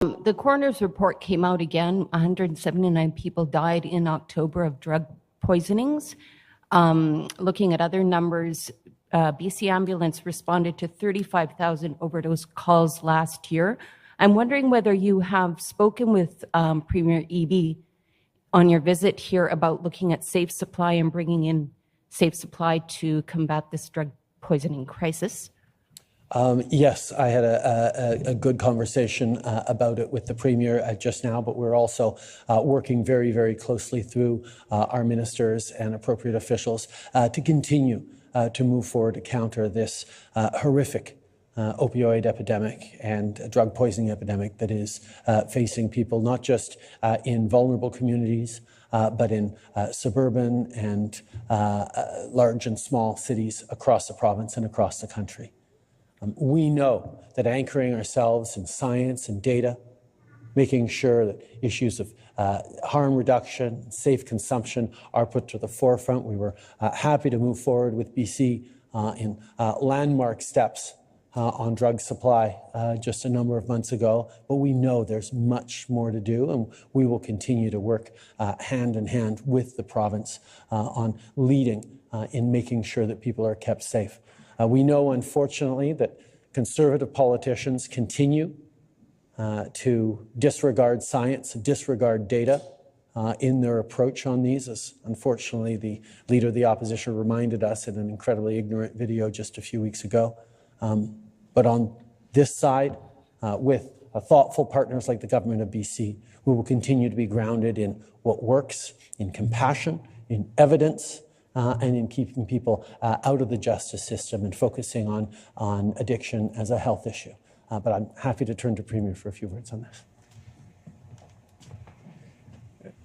The coroner's report came out again. 179 people died in October of drug poisonings. Looking at other numbers, BC Ambulance responded to 35,000 overdose calls last year. I'm wondering whether you have spoken with Premier Eby on your visit here about looking at safe supply and bringing in safe supply to combat this drug poisoning crisis. Yes, I had a good conversation about it with the Premier just now, but we're also working very, very closely through our ministers and appropriate officials to continue to move forward to counter this horrific opioid epidemic and drug poisoning epidemic that is facing people not just in vulnerable communities, but in suburban and large and small cities across the province and across the country. We know that anchoring ourselves in science and data, making sure that issues of harm reduction, safe consumption are put to the forefront. We were happy to move forward with BC in landmark steps on drug supply just a number of months ago, but we know there's much more to do, and we will continue to work hand in hand with the province on leading in making sure that people are kept safe. We know, unfortunately, that conservative politicians continue to disregard science, disregard data in their approach on these, as unfortunately the Leader of the Opposition reminded us in an incredibly ignorant video just a few weeks ago. But on this side, with thoughtful partners like the Government of BC, we will continue to be grounded in what works, in compassion, in evidence, and in keeping people out of the justice system and focusing on addiction as a health issue. But I'm happy to turn to Premier for a few words on this.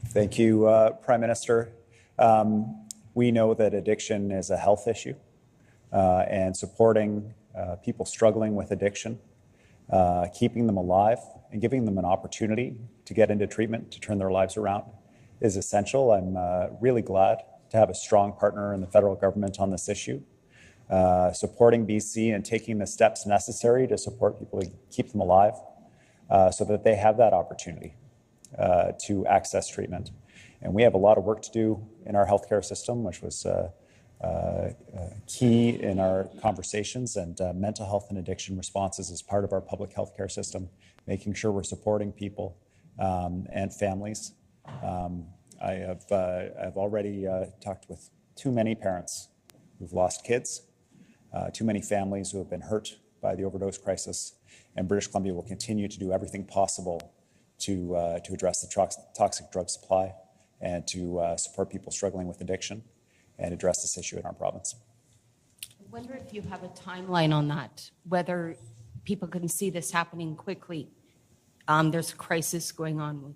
Thank you, Prime Minister. We know that addiction is a health issue, and supporting people struggling with addiction, keeping them alive and giving them an opportunity to get into treatment to turn their lives around is essential. I'm really glad to have a strong partner in the federal government on this issue, supporting BC and taking the steps necessary to support people to keep them alive so that they have that opportunity to access treatment. And we have a lot of work to do in our healthcare system, which was key in our conversations, and mental health and addiction responses as part of our public healthcare system, making sure we're supporting people and families. I've already talked with too many parents who've lost kids, too many families who have been hurt by the overdose crisis, and British Columbia will continue to do everything possible to address the toxic drug supply and to support people struggling with addiction and address this issue in our province. I wonder if you have a timeline on that, whether people can see this happening quickly. There's a crisis going on.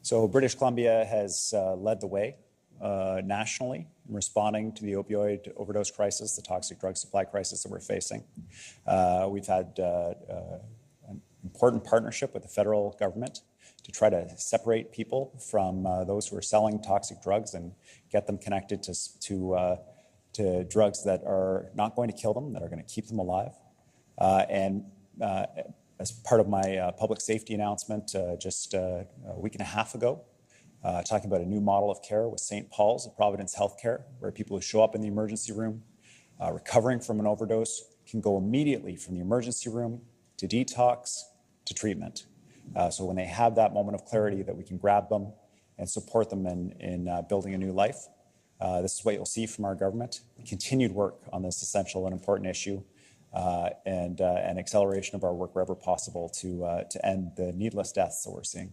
So British Columbia has led the way nationally in responding to the opioid overdose crisis, the toxic drug supply crisis that we're facing. We've had an important partnership with the federal government to try to separate people from those who are selling toxic drugs and get them connected to drugs that are not going to kill them, that are going to keep them alive. As part of my public safety announcement just a week and a half ago, talking about a new model of care with St. Paul's at Providence Healthcare, where people who show up in the emergency room recovering from an overdose can go immediately from the emergency room to detox to treatment. So when they have that moment of clarity, that we can grab them and support them in building a new life. This is what you'll see from our government: continued work on this essential and important issue, and acceleration of our work wherever possible to end the needless deaths that we're seeing.